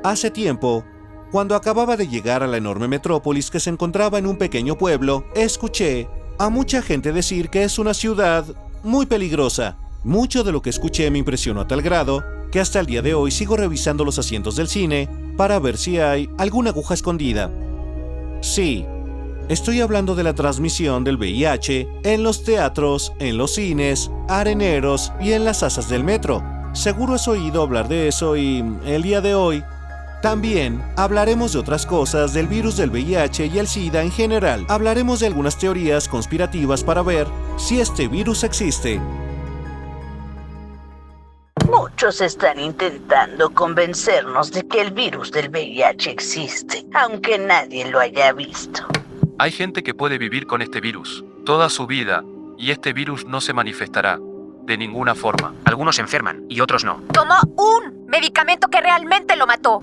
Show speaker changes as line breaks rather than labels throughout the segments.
Hace tiempo, cuando acababa de llegar a la enorme metrópolis que se encontraba en un pequeño pueblo, escuché a mucha gente decir que es una ciudad muy peligrosa. Mucho de lo que escuché me impresionó a tal grado que hasta el día de hoy sigo revisando los asientos del cine para ver si hay alguna aguja escondida. Sí, estoy hablando de la transmisión del VIH en los teatros, en los cines, areneros y en las asas del metro. Seguro has oído hablar de eso y el día de hoy también hablaremos de otras cosas, del virus del VIH y el SIDA en general. Hablaremos de algunas teorías conspirativas para ver si este virus existe.
Muchos están intentando convencernos de que el virus del VIH existe, aunque nadie lo haya visto.
Hay gente que puede vivir con este virus toda su vida y este virus no se manifestará de ninguna forma.
Algunos se enferman y otros no.
Tomó un medicamento que realmente lo mató.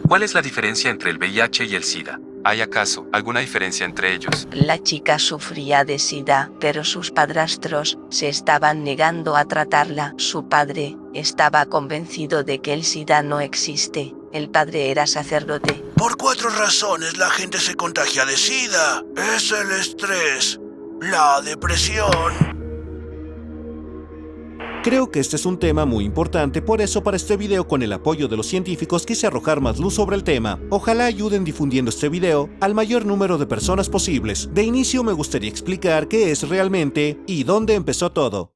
¿Cuál es la diferencia entre el VIH y el SIDA? ¿Hay acaso alguna diferencia entre ellos?
La chica sufría de SIDA, pero sus padrastros se estaban negando a tratarla. Su padre estaba convencido de que el SIDA no existe. El padre era sacerdote.
Por 4 razones la gente se contagia de SIDA. Es el estrés, la depresión.
Creo que este es un tema muy importante, por eso para este video, con el apoyo de los científicos, quise arrojar más luz sobre el tema. Ojalá ayuden difundiendo este video al mayor número de personas posibles. De inicio me gustaría explicar qué es realmente y dónde empezó todo.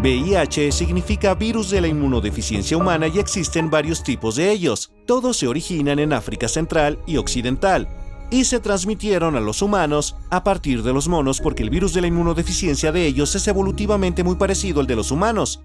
VIH significa virus de la inmunodeficiencia humana y existen varios tipos de ellos. Todos se originan en África Central y Occidental y se transmitieron a los humanos a partir de los monos porque el virus de la inmunodeficiencia de ellos es evolutivamente muy parecido al de los humanos.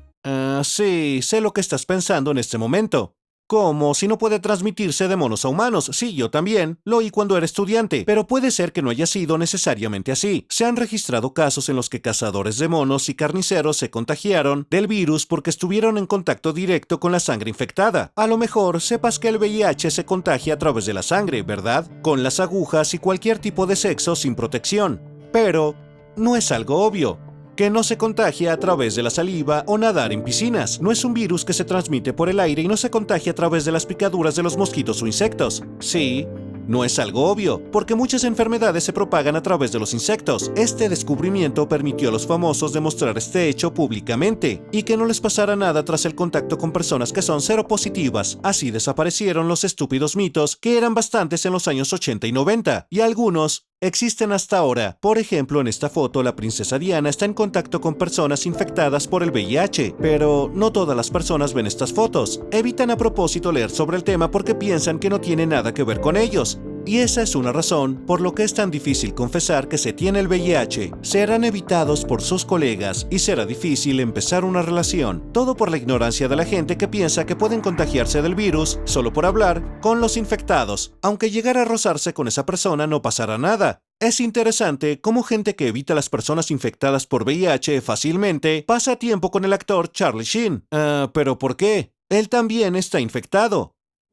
Sí, sé lo que estás pensando en este momento. ¿Cómo? Si no puede transmitirse de monos a humanos. Sí, yo también. Lo oí cuando era estudiante. Pero puede ser que no haya sido necesariamente así. Se han registrado casos en los que cazadores de monos y carniceros se contagiaron del virus porque estuvieron en contacto directo con la sangre infectada. A lo mejor sepas que el VIH se contagia a través de la sangre, ¿verdad? Con las agujas y cualquier tipo de sexo sin protección. Pero no es algo obvio. Que no se contagia a través de la saliva o nadar en piscinas. No es un virus que se transmite por el aire y no se contagia a través de las picaduras de los mosquitos o insectos. Sí, no es algo obvio, porque muchas enfermedades se propagan a través de los insectos. Este descubrimiento permitió a los famosos demostrar este hecho públicamente y que no les pasara nada tras el contacto con personas que son seropositivas. Así desaparecieron los estúpidos mitos, que eran bastantes en los años 80 y 90, y algunos existen hasta ahora. Por ejemplo, en esta foto la princesa Diana está en contacto con personas infectadas por el VIH, pero no todas las personas ven estas fotos. Evitan a propósito leer sobre el tema porque piensan que no tiene nada que ver con ellos. Y esa es una razón por lo que es tan difícil confesar que se tiene el VIH. Serán evitados por sus colegas y será difícil empezar una relación. Todo por la ignorancia de la gente que piensa que pueden contagiarse del virus solo por hablar con los infectados. Aunque llegara a rozarse con esa persona no pasará nada. Es interesante cómo gente que evita a las personas infectadas por VIH fácilmente pasa tiempo con el actor Charlie Sheen. ¿Pero por qué? Él también está infectado.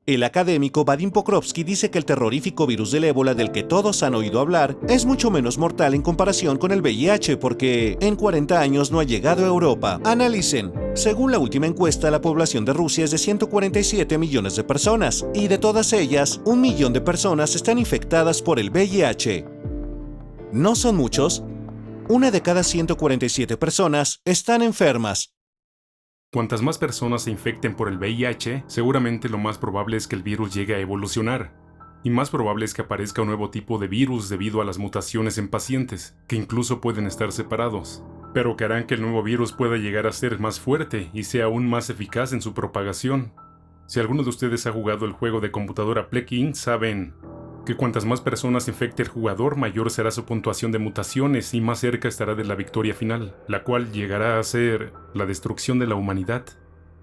El académico Vadim Pokrovsky dice que el terrorífico virus del ébola del que todos han oído hablar es mucho menos mortal en comparación con el VIH porque en 40 años no ha llegado a Europa. Analicen. Según la última encuesta, la población de Rusia es de 147 millones de personas y de todas ellas, 1 millón de personas están infectadas por el VIH. ¿No son muchos? 1 de cada 147 personas están enfermas.
Cuantas más personas se infecten por el VIH, seguramente lo más probable es que el virus llegue a evolucionar. Y más probable es que aparezca un nuevo tipo de virus debido a las mutaciones en pacientes, que incluso pueden estar separados, pero que harán que el nuevo virus pueda llegar a ser más fuerte y sea aún más eficaz en su propagación. Si alguno de ustedes ha jugado el juego de computadora Plague Inc., saben que cuantas más personas infecte el jugador, mayor será su puntuación de mutaciones y más cerca estará de la victoria final, la cual llegará a ser la destrucción de la humanidad.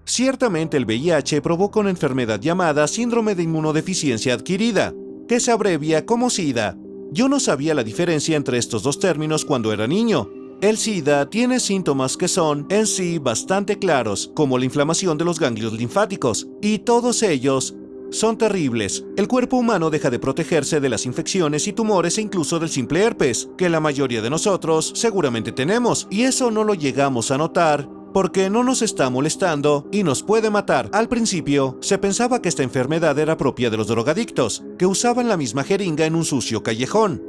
Ciertamente el VIH provoca una enfermedad llamada síndrome de inmunodeficiencia adquirida, que se abrevia como SIDA. Yo no sabía la diferencia entre estos dos términos cuando era niño. El SIDA tiene síntomas que son, en sí, bastante claros, como la inflamación de los ganglios linfáticos, y todos ellos Son terribles. El cuerpo humano deja de protegerse de las infecciones y tumores e incluso del simple herpes, que la mayoría de nosotros seguramente tenemos, y eso no lo llegamos a notar porque no nos está molestando y nos puede matar. Al principio, se pensaba que esta enfermedad era propia de los drogadictos, que usaban la misma jeringa en un sucio callejón.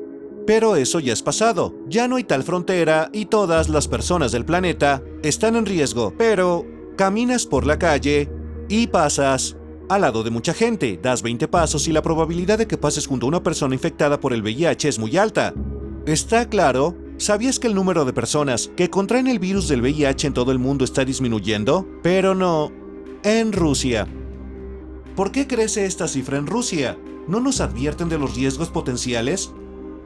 Pero eso ya es pasado, ya no hay tal frontera y todas las personas del planeta están en riesgo. Pero caminas por la calle y pasas al lado de mucha gente, das 20 pasos y la probabilidad de que pases junto a una persona infectada por el VIH es muy alta. ¿Está claro? ¿Sabías que el número de personas que contraen el virus del VIH en todo el mundo está disminuyendo? Pero no en Rusia. ¿Por qué crece esta cifra en Rusia? ¿No nos advierten de los riesgos potenciales?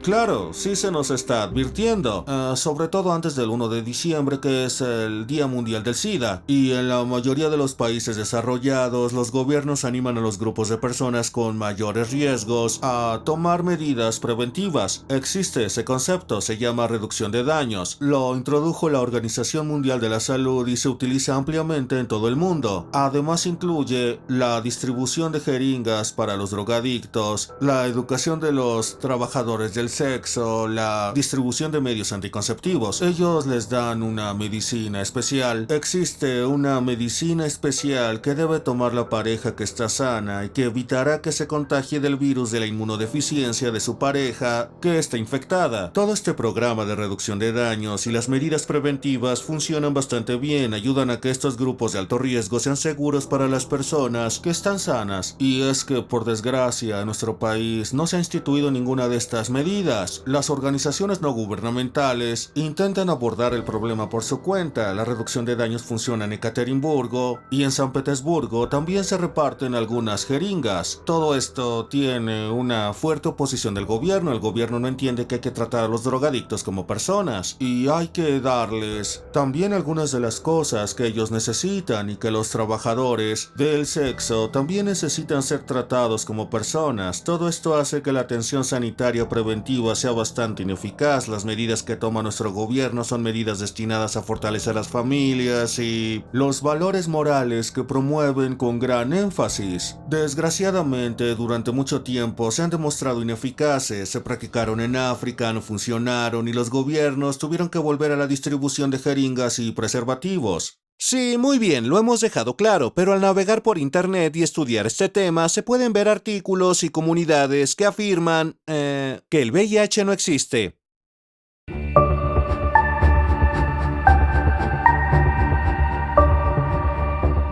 Claro, sí se nos está advirtiendo, sobre todo antes del 1 de diciembre, que es el Día Mundial del SIDA, y en la mayoría de los países desarrollados, los gobiernos animan a los grupos de personas con mayores riesgos a tomar medidas preventivas. Existe ese concepto, se llama reducción de daños, lo introdujo la Organización Mundial de la Salud y se utiliza ampliamente en todo el mundo. Además incluye la distribución de jeringas para los drogadictos, la educación de los trabajadores del sexo, la distribución de medios anticonceptivos. Ellos les dan una medicina especial. Existe una medicina especial que debe tomar la pareja que está sana y que evitará que se contagie del virus de la inmunodeficiencia de su pareja que está infectada. Todo este programa de reducción de daños y las medidas preventivas funcionan bastante bien, ayudan a que estos grupos de alto riesgo sean seguros para las personas que están sanas. Y es que, por desgracia, en nuestro país no se ha instituido ninguna de estas medidas. Las organizaciones no gubernamentales intentan abordar el problema por su cuenta. La reducción de daños funciona en Ekaterimburgo y en San Petersburgo también se reparten algunas jeringas. Todo esto tiene una fuerte oposición del gobierno. El gobierno no entiende que hay que tratar a los drogadictos como personas y hay que darles también algunas de las cosas que ellos necesitan, y que los trabajadores del sexo también necesitan ser tratados como personas. Todo esto hace que la atención sanitaria preventiva sea bastante ineficaz. Las medidas que toma nuestro gobierno son medidas destinadas a fortalecer las familias y los valores morales que promueven con gran énfasis. Desgraciadamente, durante mucho tiempo se han demostrado ineficaces, se practicaron en África, no funcionaron y los gobiernos tuvieron que volver a la distribución de jeringas y preservativos. Sí, muy bien, lo hemos dejado claro, pero al navegar por internet y estudiar este tema se pueden ver artículos y comunidades que afirman que el VIH no existe.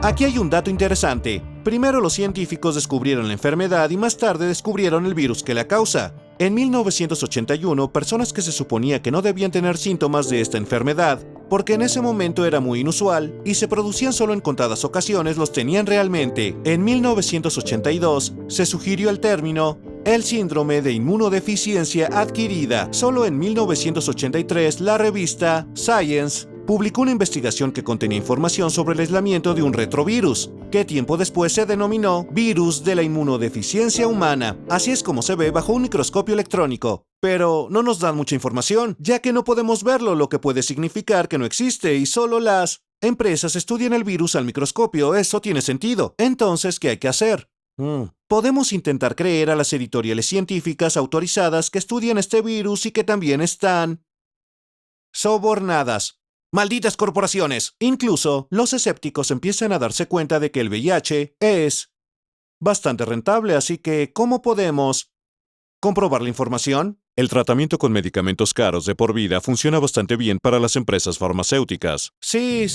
Aquí hay un dato interesante. Primero los científicos descubrieron la enfermedad y más tarde descubrieron el virus que la causa. En 1981, personas que se suponía que no debían tener síntomas de esta enfermedad, porque en ese momento era muy inusual y se producían solo en contadas ocasiones, los tenían realmente. En 1982 se sugirió el término el síndrome de inmunodeficiencia adquirida. Solo en 1983 la revista Science publicó una investigación que contenía información sobre el aislamiento de un retrovirus, que tiempo después se denominó virus de la inmunodeficiencia humana. Así es como se ve bajo un microscopio electrónico. Pero no nos dan mucha información, ya que no podemos verlo, lo que puede significar que no existe y solo las empresas estudian el virus al microscopio. Eso tiene sentido. Entonces, ¿qué hay que hacer? Podemos intentar creer a las editoriales científicas autorizadas que estudian este virus y que también están sobornadas. ¡Malditas corporaciones! Incluso los escépticos empiezan a darse cuenta de que el VIH es bastante rentable, así que ¿cómo podemos comprobar la información? El tratamiento con medicamentos caros de por vida funciona bastante bien para las empresas farmacéuticas. Sí,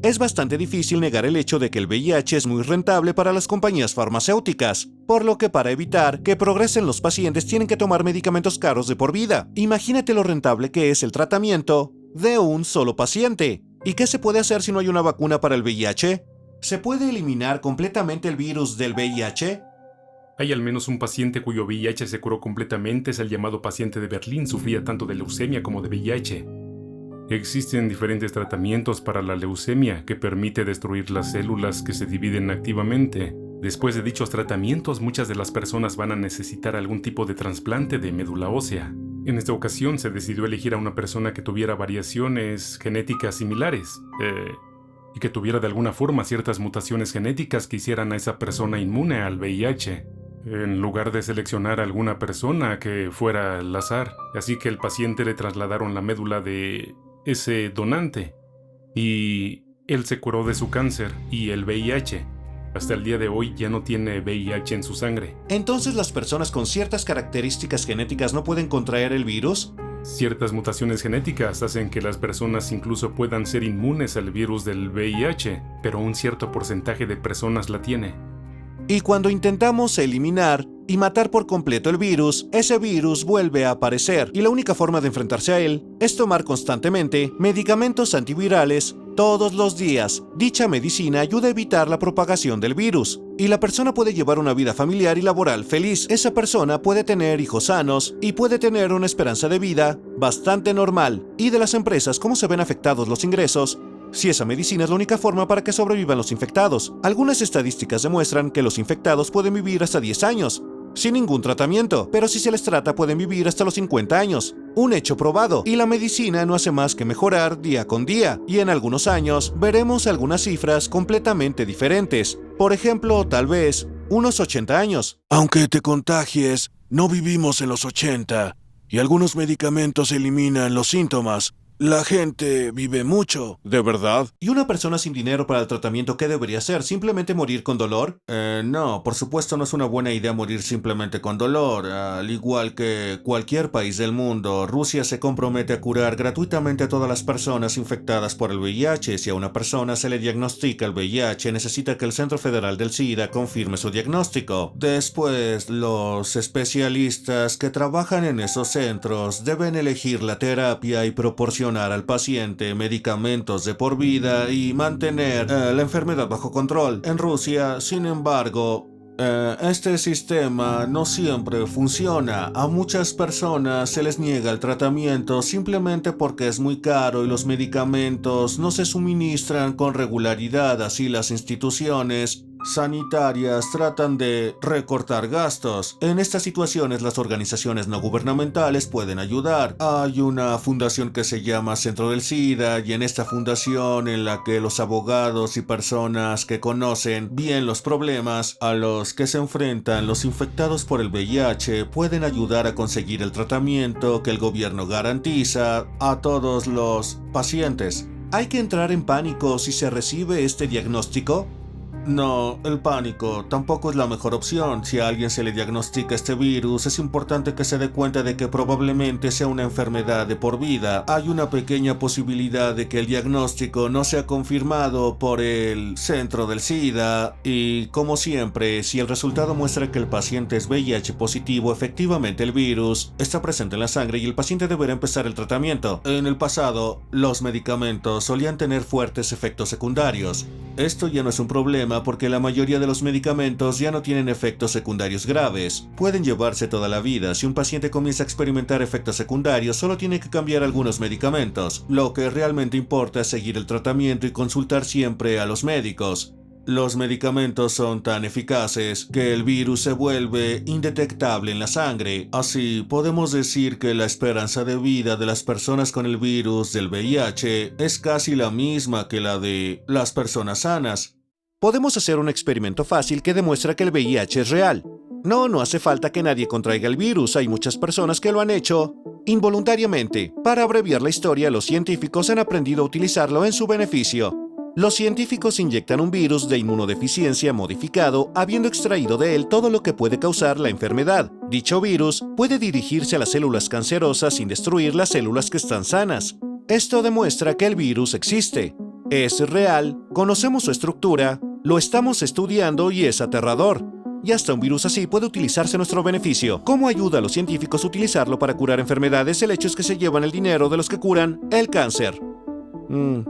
es bastante difícil negar el hecho de que el VIH es muy rentable para las compañías farmacéuticas, por lo que para evitar que progresen los pacientes tienen que tomar medicamentos caros de por vida. Imagínate lo rentable que es el tratamiento de un solo paciente. ¿Y qué se puede hacer si no hay una vacuna para el VIH? ¿Se puede eliminar completamente el virus del VIH?
Hay al menos un paciente cuyo VIH se curó completamente, es el llamado paciente de Berlín, sufría tanto de leucemia como de VIH. Existen diferentes tratamientos para la leucemia que permite destruir las células que se dividen activamente. Después de dichos tratamientos, muchas de las personas van a necesitar algún tipo de trasplante de médula ósea. En esta ocasión se decidió elegir a una persona que tuviera variaciones genéticas similares. y que tuviera de alguna forma ciertas mutaciones genéticas que hicieran a esa persona inmune al VIH, en lugar de seleccionar a alguna persona que fuera al azar. Así que el paciente le trasladaron la médula de ese donante y él se curó de su cáncer y el VIH. Hasta el día de hoy ya no tiene VIH en su sangre.
Entonces, ¿las personas con ciertas características genéticas no pueden contraer el virus?
Ciertas mutaciones genéticas hacen que las personas incluso puedan ser inmunes al virus del VIH, pero un cierto porcentaje de personas la tiene.
Y cuando intentamos eliminar y matar por completo el virus, ese virus vuelve a aparecer, y la única forma de enfrentarse a él es tomar constantemente medicamentos antivirales todos los días. Dicha medicina ayuda a evitar la propagación del virus, y la persona puede llevar una vida familiar y laboral feliz. Esa persona puede tener hijos sanos y puede tener una esperanza de vida bastante normal. Y de las empresas, ¿cómo se ven afectados los ingresos si esa medicina es la única forma para que sobrevivan los infectados? Algunas estadísticas demuestran que los infectados pueden vivir hasta 10 años, sin ningún tratamiento, pero si se les trata pueden vivir hasta los 50 años. Un hecho probado, y la medicina no hace más que mejorar día con día, y en algunos años veremos algunas cifras completamente diferentes. Por ejemplo, tal vez unos 80 años.
Aunque te contagies, no vivimos en los 80, y algunos medicamentos eliminan los síntomas. La gente vive mucho.
¿De verdad? ¿Y una persona sin dinero para el tratamiento qué debería hacer? ¿Simplemente morir con dolor? No, por supuesto no es una buena idea morir simplemente con dolor. Al igual que cualquier país del mundo, Rusia se compromete a curar gratuitamente a todas las personas infectadas por el VIH. Si a una persona se le diagnostica el VIH, necesita que el Centro Federal del SIDA confirme su diagnóstico. Después, los especialistas que trabajan en esos centros deben elegir la terapia y proporcionar al paciente medicamentos de por vida y mantener la enfermedad bajo control. En Rusia, sin embargo, este sistema no siempre funciona. A muchas personas se les niega el tratamiento simplemente porque es muy caro y los medicamentos no se suministran con regularidad. Así las instituciones sanitarias tratan de recortar gastos. En estas situaciones las organizaciones no gubernamentales pueden ayudar. Hay una fundación que se llama Centro del SIDA, y en esta fundación, en la que los abogados y personas que conocen bien los problemas a los que se enfrentan los infectados por el VIH pueden ayudar a conseguir el tratamiento que el gobierno garantiza a todos los pacientes. ¿Hay que entrar en pánico si se recibe este diagnóstico? No, el pánico tampoco es la mejor opción. Si a alguien se le diagnostica este virus, es importante que se dé cuenta de que probablemente sea una enfermedad de por vida. Hay una pequeña posibilidad de que el diagnóstico no sea confirmado por el Centro del SIDA, y como siempre, si el resultado muestra que el paciente es VIH positivo, efectivamente el virus está presente en la sangre y el paciente deberá empezar el tratamiento. En el pasado, los medicamentos solían tener fuertes efectos secundarios. Esto ya no es un problema porque la mayoría de los medicamentos ya no tienen efectos secundarios graves. Pueden llevarse toda la vida. Si un paciente comienza a experimentar efectos secundarios, solo tiene que cambiar algunos medicamentos. Lo que realmente importa es seguir el tratamiento y consultar siempre a los médicos. Los medicamentos son tan eficaces que el virus se vuelve indetectable en la sangre. Así, podemos decir que la esperanza de vida de las personas con el virus del VIH es casi la misma que la de las personas sanas. Podemos hacer un experimento fácil que demuestra que el VIH es real. No hace falta que nadie contraiga el virus. Hay muchas personas que lo han hecho involuntariamente. Para abreviar la historia, los científicos han aprendido a utilizarlo en su beneficio. Los científicos inyectan un virus de inmunodeficiencia modificado, habiendo extraído de él todo lo que puede causar la enfermedad. Dicho virus puede dirigirse a las células cancerosas sin destruir las células que están sanas. Esto demuestra que el virus existe. Es real, conocemos su estructura, lo estamos estudiando y es aterrador. Y hasta un virus así puede utilizarse a nuestro beneficio. ¿Cómo ayuda a los científicos a utilizarlo para curar enfermedades? El hecho es que se llevan el dinero de los que curan el cáncer.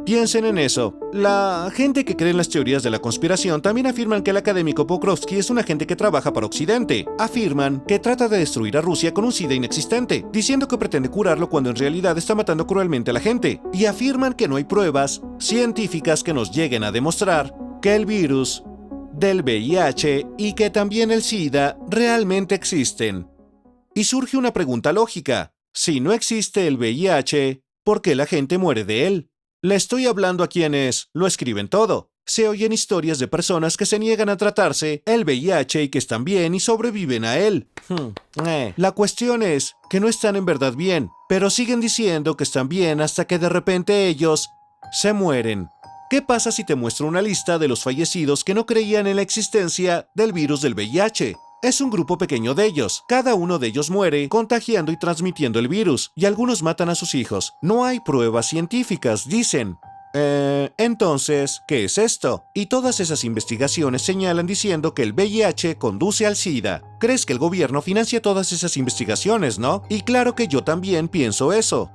Piensen en eso. La gente que cree en las teorías de la conspiración también afirman que el académico Pokrovsky es un agente que trabaja para Occidente. Afirman que trata de destruir a Rusia con un SIDA inexistente, diciendo que pretende curarlo cuando en realidad está matando cruelmente a la gente. Y afirman que no hay pruebas científicas que nos lleguen a demostrar que el virus del VIH y que también el SIDA realmente existen. Y surge una pregunta lógica. Si no existe el VIH, ¿por qué la gente muere de él? Le estoy hablando a quienes lo escriben todo. Se oyen historias de personas que se niegan a tratarse el VIH y que están bien y sobreviven a él. La cuestión es que no están en verdad bien, pero siguen diciendo que están bien hasta que de repente ellos se mueren. ¿Qué pasa si te muestro una lista de los fallecidos que no creían en la existencia del virus del VIH? Es un grupo pequeño de ellos. Cada uno de ellos muere contagiando y transmitiendo el virus, y algunos matan a sus hijos. No hay pruebas científicas, dicen. Entonces, ¿qué es esto? Y todas esas investigaciones señalan diciendo que el VIH conduce al SIDA. ¿Crees que el gobierno financia todas esas investigaciones, no? Y claro que yo también pienso eso.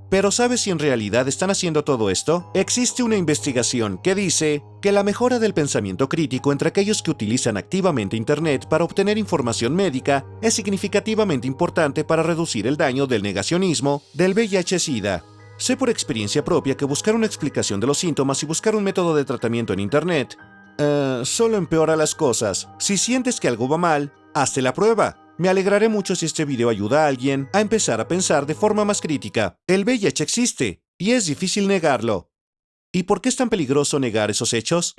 Pero ¿sabes si en realidad están haciendo todo esto? Existe una investigación que dice que la mejora del pensamiento crítico entre aquellos que utilizan activamente Internet para obtener información médica es significativamente importante para reducir el daño del negacionismo del VIH-Sida. Sé por experiencia propia que buscar una explicación de los síntomas y buscar un método de tratamiento en Internet solo empeora las cosas. Si sientes que algo va mal, hazte la prueba. Me alegraré mucho si este video ayuda a alguien a empezar a pensar de forma más crítica. El VIH existe, y es difícil negarlo. ¿Y por qué es tan peligroso negar esos hechos?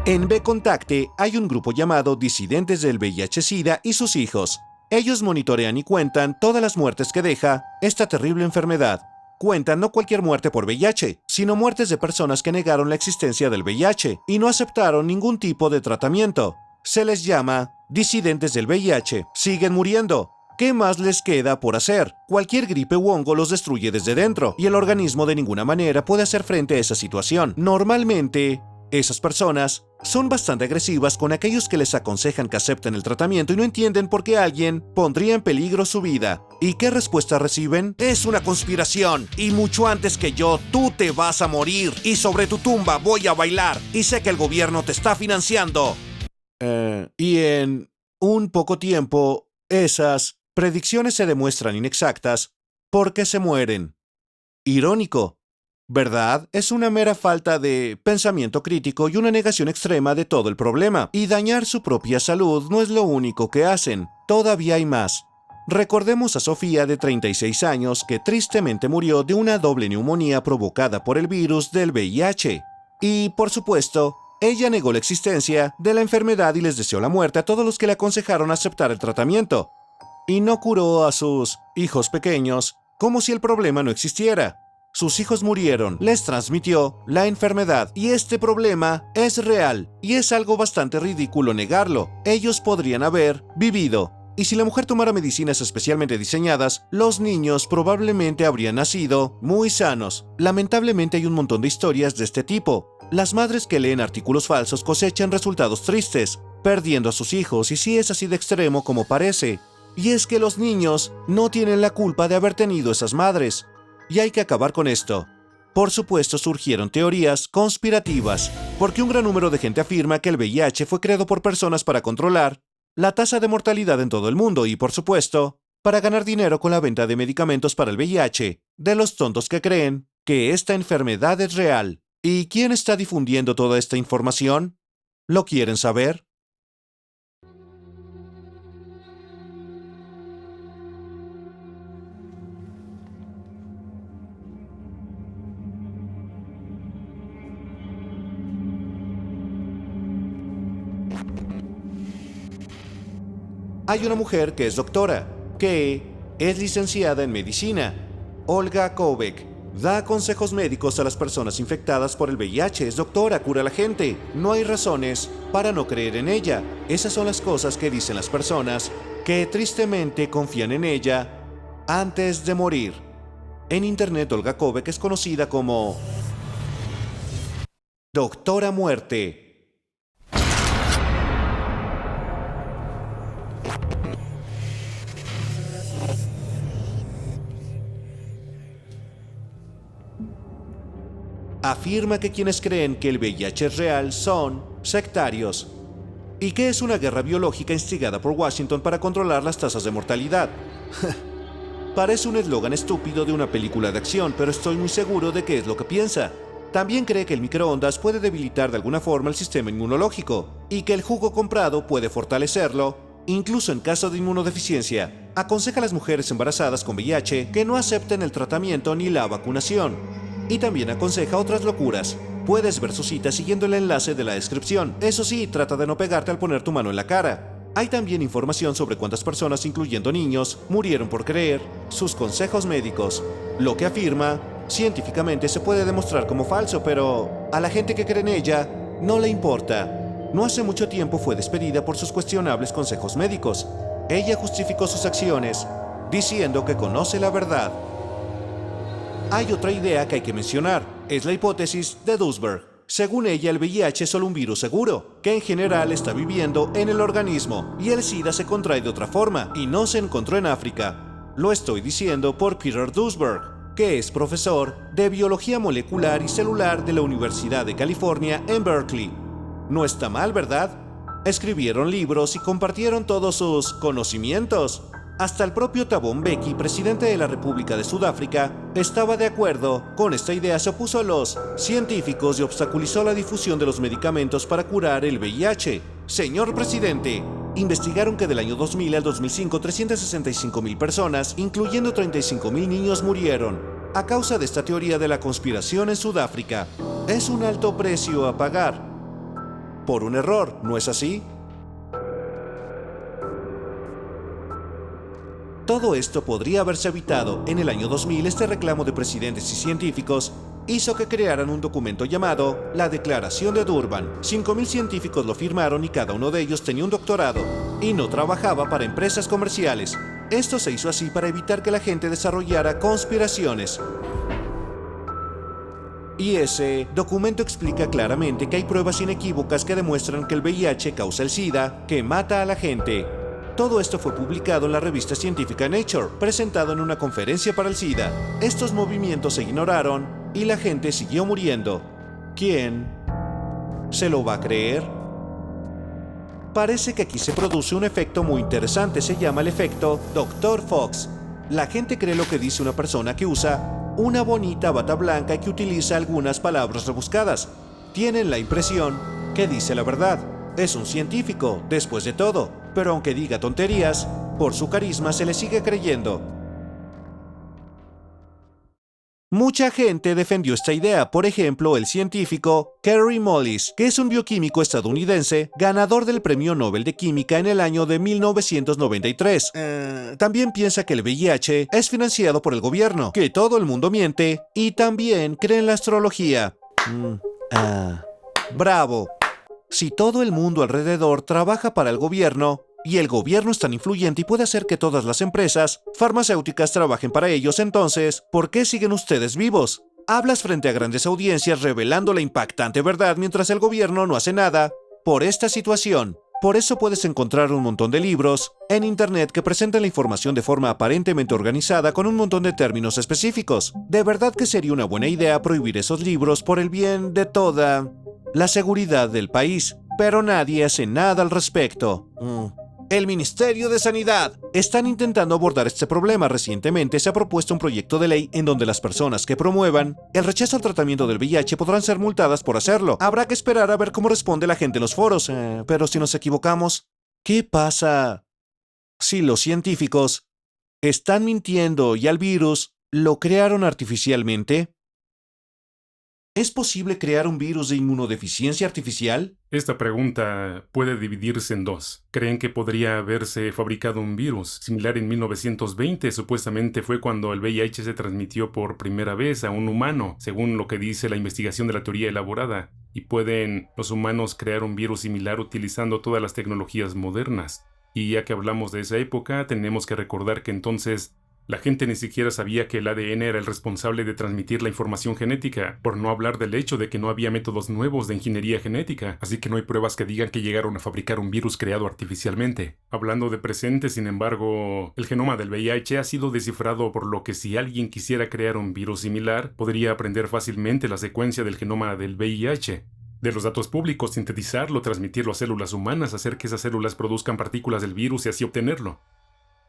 En B-Contacte hay un grupo llamado Disidentes del VIH-Sida y sus hijos. Ellos monitorean y cuentan todas las muertes que deja esta terrible enfermedad. Cuentan no cualquier muerte por VIH, sino muertes de personas que negaron la existencia del VIH y no aceptaron ningún tipo de tratamiento. Se les llama disidentes del VIH. Siguen muriendo. ¿Qué más les queda por hacer? Cualquier gripe u hongo los destruye desde dentro, y el organismo de ninguna manera puede hacer frente a esa situación. Normalmente, esas personas son bastante agresivas con aquellos que les aconsejan que acepten el tratamiento y no entienden por qué alguien pondría en peligro su vida. ¿Y qué respuesta reciben? Es una conspiración, y mucho antes que yo, tú te vas a morir, y sobre tu tumba voy a bailar, y sé que el gobierno te está financiando. Y en un poco tiempo, esas predicciones se demuestran inexactas porque se mueren. Irónico, ¿verdad? Es una mera falta de pensamiento crítico y una negación extrema de todo el problema. Y dañar su propia salud no es lo único que hacen. Todavía hay más. Recordemos a Sofía, de 36 años, que tristemente murió de una doble neumonía provocada por el virus del VIH. Y, por supuesto, ella negó la existencia de la enfermedad y les deseó la muerte a todos los que le aconsejaron aceptar el tratamiento. Y no curó a sus hijos pequeños como si el problema no existiera. Sus hijos murieron, les transmitió la enfermedad, y este problema es real, y es algo bastante ridículo negarlo. Ellos podrían haber vivido, y si la mujer tomara medicinas especialmente diseñadas, los niños probablemente habrían nacido muy sanos. Lamentablemente hay un montón de historias de este tipo. Las madres que leen artículos falsos cosechan resultados tristes, perdiendo a sus hijos, y sí es así de extremo como parece. Y es que los niños no tienen la culpa de haber tenido esas madres. Y hay que acabar con esto. Por supuesto, surgieron teorías conspirativas, porque un gran número de gente afirma que el VIH fue creado por personas para controlar la tasa de mortalidad en todo el mundo y, por supuesto, para ganar dinero con la venta de medicamentos para el VIH, de los tontos que creen que esta enfermedad es real. ¿Y quién está difundiendo toda esta información? ¿Lo quieren saber? Hay una mujer que es doctora, que es licenciada en medicina. Olga Kovac da consejos médicos a las personas infectadas por el VIH. Es doctora, cura a la gente. No hay razones para no creer en ella. Esas son las cosas que dicen las personas que tristemente confían en ella antes de morir. En internet, Olga Kovac es conocida como Doctora Muerte. Afirma que quienes creen que el VIH es real son sectarios y que es una guerra biológica instigada por Washington para controlar las tasas de mortalidad. Parece un eslogan estúpido de una película de acción, pero estoy muy seguro de que es lo que piensa. También cree que el microondas puede debilitar de alguna forma el sistema inmunológico y que el jugo comprado puede fortalecerlo, incluso en caso de inmunodeficiencia. Aconseja a las mujeres embarazadas con VIH que no acepten el tratamiento ni la vacunación. Y también aconseja otras locuras. Puedes ver su cita siguiendo el enlace de la descripción. Eso sí, trata de no pegarte al poner tu mano en la cara. Hay también información sobre cuántas personas, incluyendo niños, murieron por creer, sus consejos médicos. Lo que afirma, científicamente se puede demostrar como falso, pero a la gente que cree en ella no le importa. No hace mucho tiempo fue despedida por sus cuestionables consejos médicos. Ella justificó sus acciones, diciendo que conoce la verdad. Hay otra idea que hay que mencionar, es la hipótesis de Duesberg. Según ella, el VIH es solo un virus seguro, que en general está viviendo en el organismo, y el SIDA se contrae de otra forma, y no se encontró en África. Lo estoy diciendo por Peter Duesberg, que es profesor de Biología Molecular y Celular de la Universidad de California en Berkeley. No está mal, ¿verdad? Escribieron libros y compartieron todos sus conocimientos. Hasta el propio Thabo Mbeki, presidente de la República de Sudáfrica, estaba de acuerdo con esta idea. Se opuso a los científicos y obstaculizó la difusión de los medicamentos para curar el VIH. Señor presidente, investigaron que del año 2000 al 2005 365.000 personas, incluyendo 35.000 niños, murieron a causa de esta teoría de la conspiración en Sudáfrica. Es un alto precio a pagar por un error, ¿no es así? Todo esto podría haberse evitado. En el año 2000, este reclamo de presidentes y científicos hizo que crearan un documento llamado la Declaración de Durban. 5.000 científicos lo firmaron y cada uno de ellos tenía un doctorado y no trabajaba para empresas comerciales. Esto se hizo así para evitar que la gente desarrollara conspiraciones. Y ese documento explica claramente que hay pruebas inequívocas que demuestran que el VIH causa el SIDA, que mata a la gente. Todo esto fue publicado en la revista científica Nature, presentado en una conferencia para el SIDA. Estos movimientos se ignoraron y la gente siguió muriendo. ¿Quién se lo va a creer? Parece que aquí se produce un efecto muy interesante, se llama el efecto Dr. Fox. La gente cree lo que dice una persona que usa una bonita bata blanca y que utiliza algunas palabras rebuscadas. Tienen la impresión que dice la verdad. Es un científico, después de todo, pero aunque diga tonterías, por su carisma se le sigue creyendo. Mucha gente defendió esta idea, por ejemplo, el científico Kary Mullis, que es un bioquímico estadounidense, ganador del Premio Nobel de Química en el año de 1993. También piensa que el VIH es financiado por el gobierno, que todo el mundo miente y también cree en la astrología. Bravo. Si todo el mundo alrededor trabaja para el gobierno, y el gobierno es tan influyente y puede hacer que todas las empresas farmacéuticas trabajen para ellos, entonces, ¿por qué siguen ustedes vivos? Hablas frente a grandes audiencias revelando la impactante verdad mientras el gobierno no hace nada por esta situación. Por eso puedes encontrar un montón de libros en internet que presentan la información de forma aparentemente organizada con un montón de términos específicos. De verdad que sería una buena idea prohibir esos libros por el bien de toda la seguridad del país, pero nadie hace nada al respecto. El Ministerio de Sanidad están intentando abordar este problema. Recientemente se ha propuesto un proyecto de ley en donde las personas que promuevan el rechazo al tratamiento del VIH podrán ser multadas por hacerlo. Habrá que esperar a ver cómo responde la gente en los foros. Pero si nos equivocamos, ¿qué pasa si los científicos están mintiendo y al virus lo crearon artificialmente? ¿Es posible crear un virus de inmunodeficiencia artificial?
Esta pregunta puede dividirse en dos. Creen que podría haberse fabricado un virus similar en 1920. Supuestamente fue cuando el VIH se transmitió por primera vez a un humano, según lo que dice la investigación de la teoría elaborada. Y pueden los humanos crear un virus similar utilizando todas las tecnologías modernas. Y ya que hablamos de esa época, tenemos que recordar que entonces la gente ni siquiera sabía que el ADN era el responsable de transmitir la información genética, por no hablar del hecho de que no había métodos nuevos de ingeniería genética, así que no hay pruebas que digan que llegaron a fabricar un virus creado artificialmente. Hablando de presente, sin embargo, el genoma del VIH ha sido descifrado, por lo que si alguien quisiera crear un virus similar, podría aprender fácilmente la secuencia del genoma del VIH. De los datos públicos, sintetizarlo, transmitirlo a células humanas, hacer que esas células produzcan partículas del virus y así obtenerlo.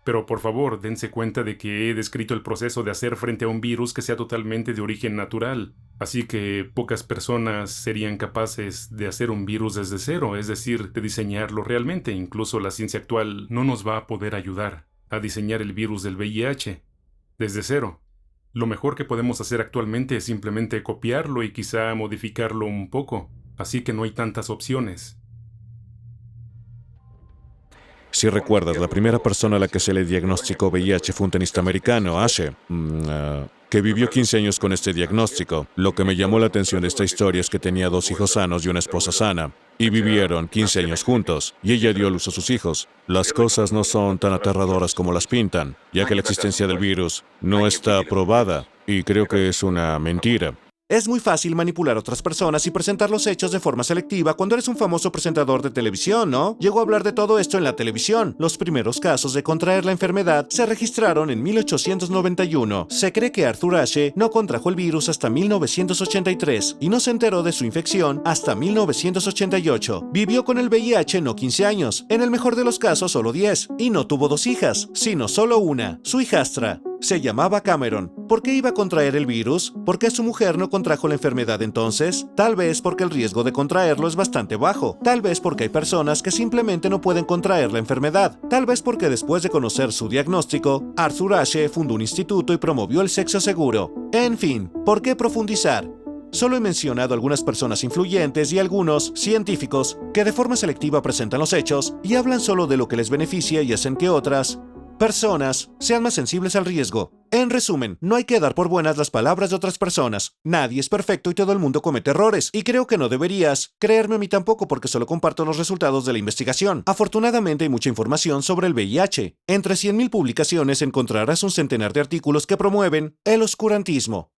Pero por favor, dense cuenta de que he descrito el proceso de hacer frente a un virus que sea totalmente de origen natural. Así que pocas personas serían capaces de hacer un virus desde cero, es decir, de diseñarlo realmente. Incluso la ciencia actual no nos va a poder ayudar. a diseñar el virus del VIH, desde cero. Lo mejor que podemos hacer actualmente es simplemente copiarlo y quizá modificarlo un poco, así que no hay tantas opciones.
Si recuerdas, la primera persona a la que se le diagnosticó VIH fue un tenista americano, Ashe, que vivió 15 años con este diagnóstico. Lo que me llamó la atención de esta historia es que tenía 2 hijos sanos y una esposa sana, y vivieron 15 años juntos, y ella dio a luz a sus hijos. Las cosas no son tan aterradoras como las pintan, ya que la existencia del virus no está probada, y creo que es una mentira.
Es muy fácil manipular a otras personas y presentar los hechos de forma selectiva cuando eres un famoso presentador de televisión, ¿no? Llegó a hablar de todo esto en la televisión. Los primeros casos de contraer la enfermedad se registraron en 1891. Se cree que Arthur Ashe no contrajo el virus hasta 1983 y no se enteró de su infección hasta 1988. Vivió con el VIH no 15 años, en el mejor de los casos solo 10, y no tuvo 2 hijas, sino solo una, su hijastra. Se llamaba Cameron. ¿Por qué iba a contraer el virus? ¿Por qué su mujer no contrajo la enfermedad entonces? Tal vez porque el riesgo de contraerlo es bastante bajo. Tal vez porque hay personas que simplemente no pueden contraer la enfermedad. Tal vez porque después de conocer su diagnóstico, Arthur Ashe fundó un instituto y promovió el sexo seguro. En fin, ¿por qué profundizar? Solo he mencionado algunas personas influyentes y algunos científicos que de forma selectiva presentan los hechos y hablan solo de lo que les beneficia y hacen que otras personas sean más sensibles al riesgo. En resumen, no hay que dar por buenas las palabras de otras personas. Nadie es perfecto y todo el mundo comete errores. Y creo que no deberías creerme a mí tampoco porque solo comparto los resultados de la investigación. Afortunadamente hay mucha información sobre el VIH. Entre 100.000 publicaciones encontrarás un centenar de artículos que promueven el oscurantismo.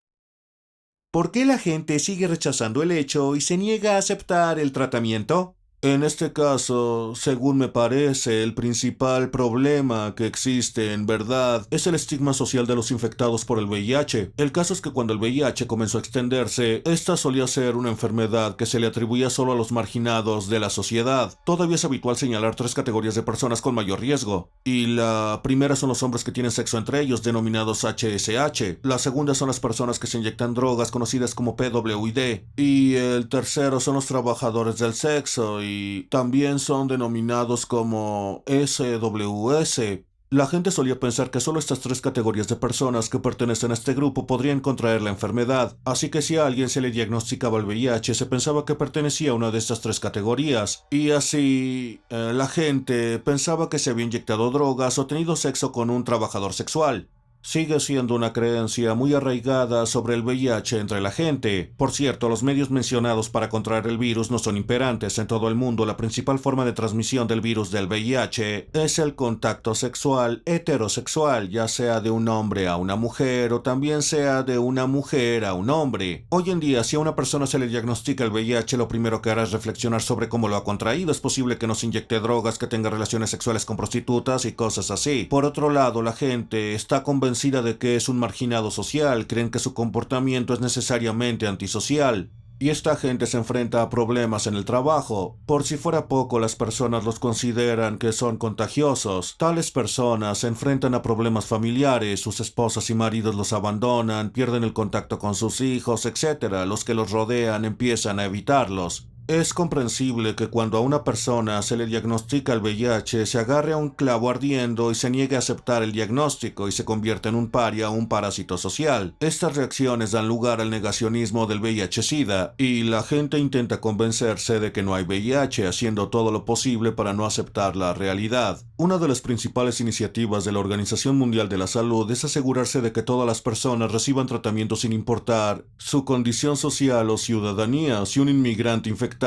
¿Por qué la gente sigue rechazando el hecho y se niega a aceptar el tratamiento? En este caso, según me parece, el principal problema que existe en verdad es el estigma social de los infectados por el VIH. El caso es que cuando el VIH comenzó a extenderse, esta solía ser una enfermedad que se le atribuía solo a los marginados de la sociedad. Todavía es habitual señalar 3 categorías de personas con mayor riesgo. Y la primera son los hombres que tienen sexo entre ellos, denominados HSH. La segunda son las personas que se inyectan drogas, conocidas como PWD. Y el tercero son los trabajadores del sexo y también son denominados como SWS. La gente solía pensar que solo estas 3 categorías de personas que pertenecen a este grupo podrían contraer la enfermedad, así que si a alguien se le diagnosticaba el VIH se pensaba que pertenecía a una de estas 3 categorías, y así la gente pensaba que se había inyectado drogas o tenido sexo con un trabajador sexual. Sigue siendo una creencia muy arraigada sobre el VIH entre la gente. Por cierto, los medios mencionados para contraer el virus no son imperantes en todo el mundo. La principal forma de transmisión del virus del VIH es el contacto sexual heterosexual, ya sea de un hombre a una mujer o también sea de una mujer a un hombre. Hoy en día, si a una persona se le diagnostica el VIH, lo primero que hará es reflexionar sobre cómo lo ha contraído. Es posible que no se inyecte drogas, que tenga relaciones sexuales con prostitutas y cosas así. Por otro lado, la gente está convencida de que es un marginado social, creen que su comportamiento es necesariamente antisocial. Y esta gente se enfrenta a problemas en el trabajo. Por si fuera poco, las personas los consideran que son contagiosos. Tales personas se enfrentan a problemas familiares, sus esposas y maridos los abandonan, pierden el contacto con sus hijos, etc. Los que los rodean empiezan a evitarlos. Es comprensible que cuando a una persona se le diagnostica el VIH se agarre a un clavo ardiendo y se niegue a aceptar el diagnóstico y se convierta en un paria o un parásito social. Estas reacciones dan lugar al negacionismo del VIH-Sida y la gente intenta convencerse de que no hay VIH, haciendo todo lo posible para no aceptar la realidad. Una de las principales iniciativas de la Organización Mundial de la Salud es asegurarse de que todas las personas reciban tratamiento sin importar su condición social o ciudadanía. Si un inmigrante infectado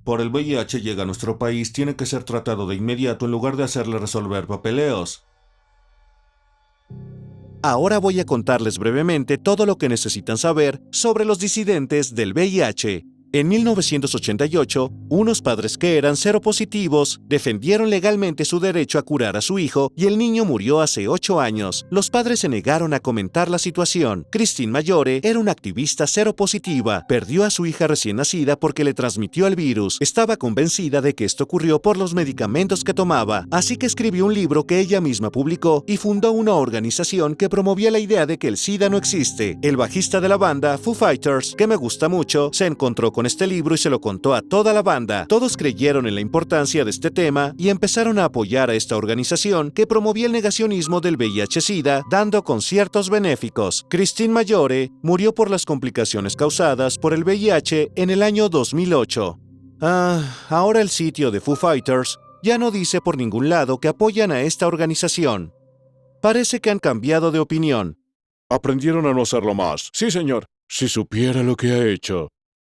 por el VIH llega a nuestro país, tiene que ser tratado de inmediato en lugar de hacerle resolver papeleos. Ahora voy a contarles brevemente todo lo que necesitan saber sobre los disidentes del VIH. En 1988, unos padres que eran seropositivos defendieron legalmente su derecho a curar a su hijo y el niño murió hace 8 años. Los padres se negaron a comentar la situación. Christine Mayore era una activista seropositiva. Perdió a su hija recién nacida porque le transmitió el virus. Estaba convencida de que esto ocurrió por los medicamentos que tomaba, así que escribió un libro que ella misma publicó y fundó una organización que promovía la idea de que el SIDA no existe. El bajista de la banda, Foo Fighters, que me gusta mucho, se encontró con con este libro y se lo contó a toda la banda. Todos creyeron en la importancia de este tema y empezaron a apoyar a esta organización que promovía el negacionismo del VIH-Sida, dando conciertos benéficos. Christine Mayore murió por las complicaciones causadas por el VIH en el año 2008. Ahora el sitio de Foo Fighters ya no dice por ningún lado que apoyan a esta organización. Parece que han cambiado de opinión.
Aprendieron a no hacerlo más. Sí, señor. Si supiera lo que ha hecho.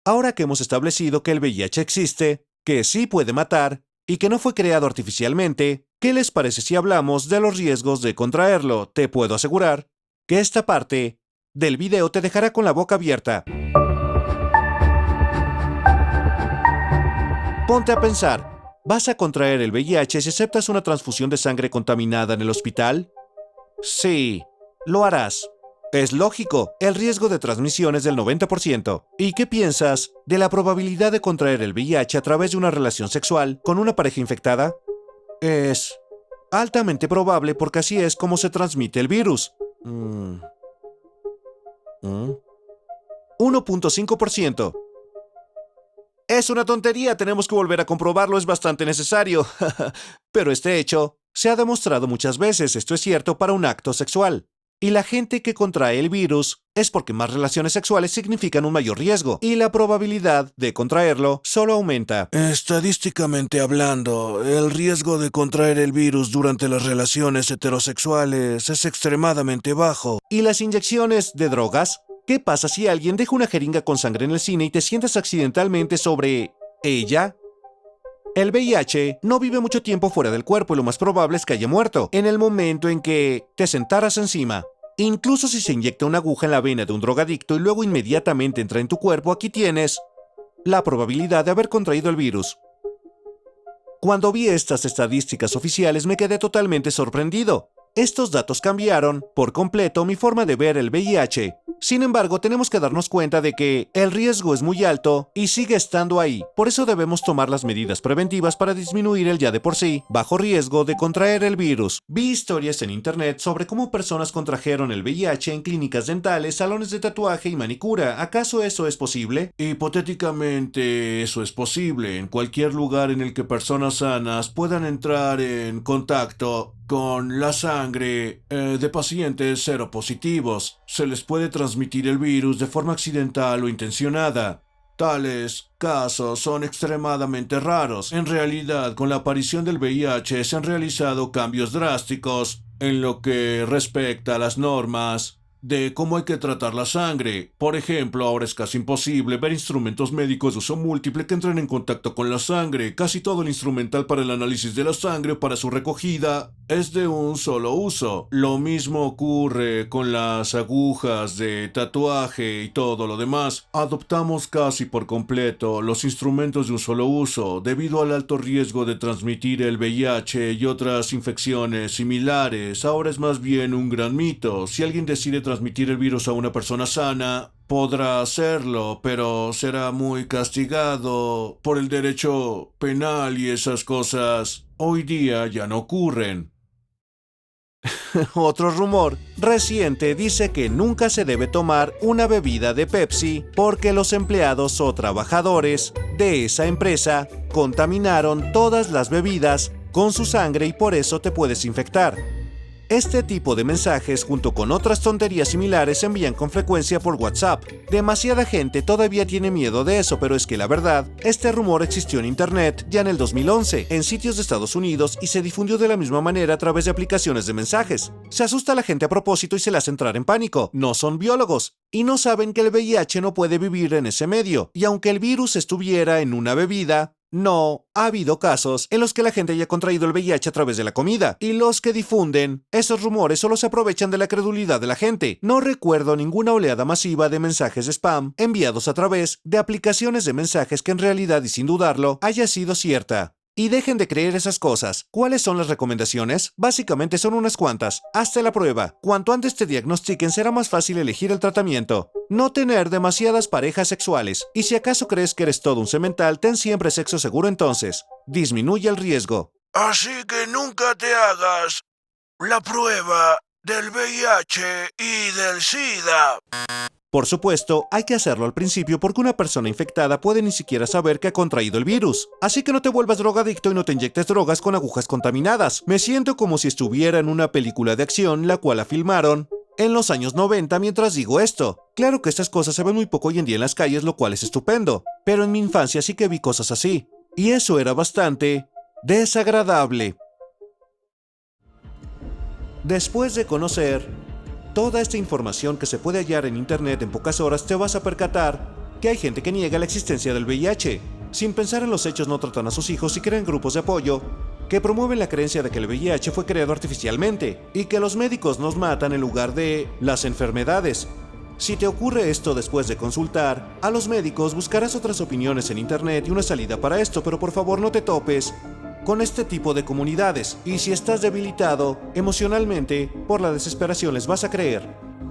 Ahora que hemos establecido que el VIH existe, que sí puede matar y que no fue creado artificialmente, ¿qué les parece si hablamos de los riesgos de contraerlo? Te puedo asegurar que esta parte del video te dejará con la boca abierta. Ponte a pensar, ¿vas a contraer el VIH si aceptas una transfusión de sangre contaminada en el hospital? Sí, lo harás. Es lógico, el riesgo de transmisión es del 90%. ¿Y qué piensas de la probabilidad de contraer el VIH a través de una relación sexual con una pareja infectada? Es altamente probable porque así es como se transmite el virus. 1.5%. Es una tontería, tenemos que volver a comprobarlo, es bastante necesario. Pero este hecho se ha demostrado muchas veces, esto es cierto para un acto sexual. Y la gente que contrae el virus es porque más relaciones sexuales significan un mayor riesgo, y la probabilidad de contraerlo solo aumenta. Estadísticamente hablando, el riesgo de contraer el virus durante las relaciones heterosexuales es extremadamente bajo. ¿Y las inyecciones de drogas? ¿Qué pasa si alguien deja una jeringa con sangre en el cine y te sientas accidentalmente sobre ella? El VIH no vive mucho tiempo fuera del cuerpo y lo más probable es que haya muerto en el momento en que te sentaras encima. Incluso si se inyecta una aguja en la vena de un drogadicto y luego inmediatamente entra en tu cuerpo, aquí tienes la probabilidad de haber contraído el virus. Cuando vi estas estadísticas oficiales me quedé totalmente sorprendido. Estos datos cambiaron por completo mi forma de ver el VIH. Sin embargo, tenemos que darnos cuenta de que el riesgo es muy alto y sigue estando ahí. Por eso debemos tomar las medidas preventivas para disminuir el ya de por sí bajo riesgo de contraer el virus. Vi historias en internet sobre cómo personas contrajeron el VIH en clínicas dentales, salones de tatuaje y manicura. ¿Acaso eso es posible? Hipotéticamente, eso es posible en cualquier lugar en el que personas sanas puedan entrar en contacto con la sangre de pacientes seropositivos. Se les puede transmitir el virus de forma accidental o intencionada. Tales casos son extremadamente raros. En realidad, con la aparición del VIH se han realizado cambios drásticos en lo que respecta a las normas de cómo hay que tratar la sangre. Por ejemplo, ahora es casi imposible ver instrumentos médicos de uso múltiple que entren en contacto con la sangre. Casi todo el instrumental para el análisis de la sangre o para su recogida es de un solo uso. Lo mismo ocurre con las agujas de tatuaje y todo lo demás. Adoptamos casi por completo los instrumentos de un solo uso debido al alto riesgo de transmitir el VIH y otras infecciones similares. Ahora es más bien un gran mito. Si alguien decide transmitir el virus a una persona sana, podrá hacerlo, pero será muy castigado por el derecho penal y esas cosas. Hoy día ya no ocurren. Otro rumor reciente dice que nunca se debe tomar una bebida de Pepsi porque los empleados o trabajadores de esa empresa contaminaron todas las bebidas con su sangre y por eso te puedes infectar. Este tipo de mensajes, junto con otras tonterías similares, se envían con frecuencia por WhatsApp. Demasiada gente todavía tiene miedo de eso, pero es que la verdad, este rumor existió en Internet ya en el 2011, en sitios de Estados Unidos, y se difundió de la misma manera a través de aplicaciones de mensajes. Se asusta a la gente a propósito y se le hace entrar en pánico. No son biólogos, y no saben que el VIH no puede vivir en ese medio. Y aunque el virus estuviera en una bebida, no ha habido casos en los que la gente haya contraído el VIH a través de la comida, y los que difunden esos rumores solo se aprovechan de la credulidad de la gente. No recuerdo ninguna oleada masiva de mensajes de spam enviados a través de aplicaciones de mensajes que en realidad y sin dudarlo haya sido cierta. Y dejen de creer esas cosas. ¿Cuáles son las recomendaciones? Básicamente son unas cuantas. Hazte la prueba. Cuanto antes te diagnostiquen será más fácil elegir el tratamiento. No tener demasiadas parejas sexuales. Y si acaso crees que eres todo un semental, ten siempre sexo seguro entonces. Disminuye el riesgo.
Así que nunca te hagas la prueba del VIH y del SIDA.
Por supuesto, hay que hacerlo al principio porque una persona infectada puede ni siquiera saber que ha contraído el virus. Así que no te vuelvas drogadicto y no te inyectes drogas con agujas contaminadas. Me siento como si estuviera en una película de acción, la cual la filmaron en los años 90 mientras digo esto. Claro que estas cosas se ven muy poco hoy en día en las calles, lo cual es estupendo. Pero en mi infancia sí que vi cosas así. Y eso era bastante desagradable. Después de conocer toda esta información que se puede hallar en internet en pocas horas, te vas a percatar que hay gente que niega la existencia del VIH. Sin pensar en los hechos, no tratan a sus hijos y crean grupos de apoyo que promueven la creencia de que el VIH fue creado artificialmente y que los médicos nos matan en lugar de las enfermedades. Si te ocurre esto después de consultar a los médicos, buscarás otras opiniones en internet y una salida para esto, pero por favor no te topes con este tipo de comunidades. Y si estás debilitado emocionalmente por la desesperación, les vas a creer.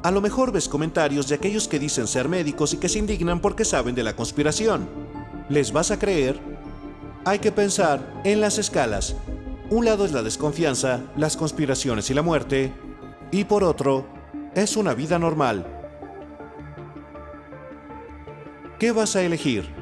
A lo mejor ves comentarios de aquellos que dicen ser médicos y que se indignan porque saben de la conspiración. ¿Les vas a creer? Hay que pensar en las escalas. Un lado es la desconfianza, las conspiraciones y la muerte, y por otro, es una vida normal. ¿Qué vas a elegir?